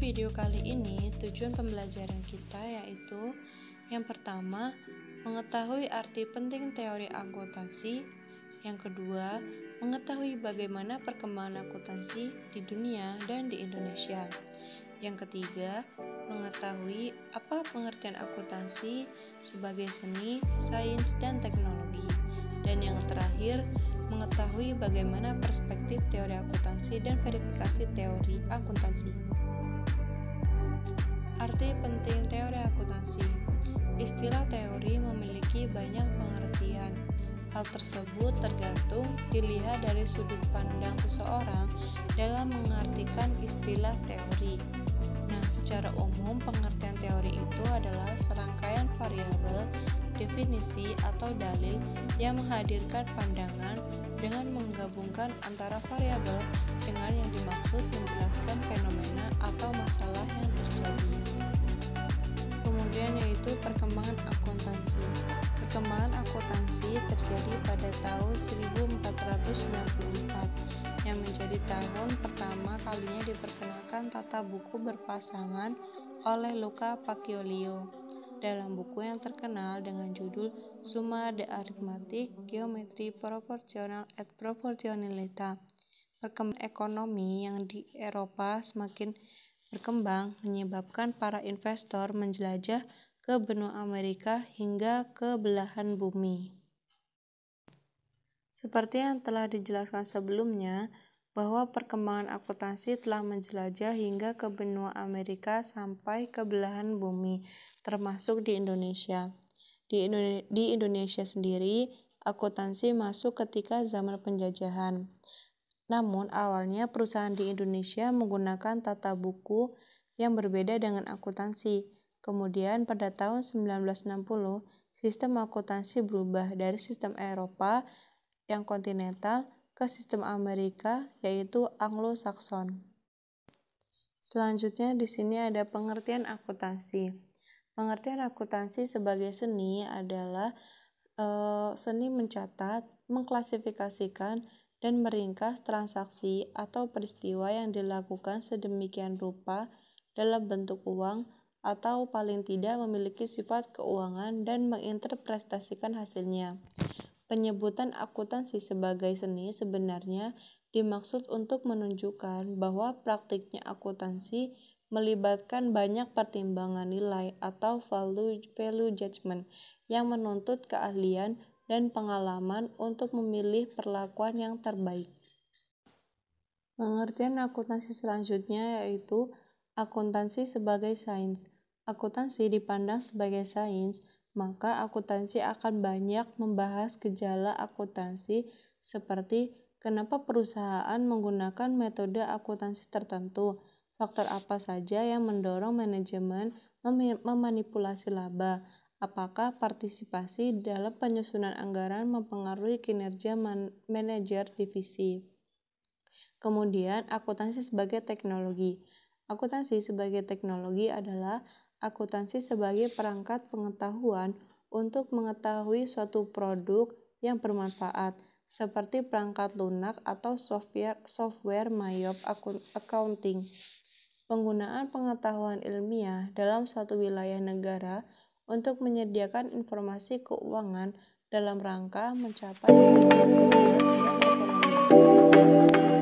video kali ini, tujuan pembelajaran kita yaitu yang pertama, mengetahui arti penting teori akuntansi. Yang kedua, mengetahui bagaimana perkembangan akuntansi di dunia dan di Indonesia. Yang ketiga, mengetahui apa pengertian akuntansi sebagai seni, sains, dan teknologi. Dan yang terakhir, mengetahui bagaimana perspektif teori akuntansi dan verifikasi teori akuntansi. Arti penting teori akuntansi. Istilah teori memiliki banyak pengertian. Hal tersebut tergantung dilihat dari sudut pandang seseorang dalam mengartikan istilah teori. Nah, secara umum pengertian teori itu adalah serangkaian variabel, definisi atau dalil yang menghadirkan pandangan dengan menggabungkan antara variabel dengan yang dimaksud menjelaskan fenomena atau masalah yang terjadi. Kemudian yaitu perkembangan akuntansi. Perkembangan akuntansi terjadi pada tahun 1494 yang menjadi tahun pertama kalinya diperkenalkan tata buku berpasangan oleh Luca Paciolio dalam buku yang terkenal dengan judul Summa de Arithmetic, Geometry Proportional et Proportionalita. Perkembangan ekonomi yang di Eropa semakin berkembang menyebabkan para investor menjelajah ke benua Amerika hingga ke belahan bumi. Seperti yang telah dijelaskan sebelumnya, bahwa perkembangan akuntansi telah menjelajah hingga ke benua Amerika sampai ke belahan bumi, termasuk di Indonesia. Di Indonesia sendiri, akuntansi masuk ketika zaman penjajahan. Namun awalnya perusahaan di Indonesia menggunakan tata buku yang berbeda dengan akuntansi. Kemudian pada tahun 1960, sistem akuntansi berubah dari sistem Eropa yang kontinental ke sistem Amerika yaitu Anglo-Saxon. Selanjutnya di sini ada pengertian akuntansi. Pengertian akuntansi sebagai seni adalah seni mencatat, mengklasifikasikan, dan meringkas transaksi atau peristiwa yang dilakukan sedemikian rupa dalam bentuk uang atau paling tidak memiliki sifat keuangan dan menginterpretasikan hasilnya. Penyebutan akuntansi sebagai seni sebenarnya dimaksud untuk menunjukkan bahwa praktiknya akuntansi melibatkan banyak pertimbangan nilai atau value judgment yang menuntut keahlian dan pengalaman untuk memilih perlakuan yang terbaik. Pengertian akuntansi selanjutnya yaitu akuntansi sebagai sains. Akuntansi dipandang sebagai sains, maka akuntansi akan banyak membahas gejala akuntansi seperti kenapa perusahaan menggunakan metode akuntansi tertentu, faktor apa saja yang mendorong manajemen memanipulasi laba, apakah partisipasi dalam penyusunan anggaran mempengaruhi kinerja manajer divisi. Kemudian, akuntansi sebagai teknologi. Akuntansi sebagai teknologi adalah akuntansi sebagai perangkat pengetahuan untuk mengetahui suatu produk yang bermanfaat, seperti perangkat lunak atau software Mayop accounting. Penggunaan pengetahuan ilmiah dalam suatu wilayah negara untuk menyediakan informasi keuangan dalam rangka mencapai tujuan sosial dan ekonomi.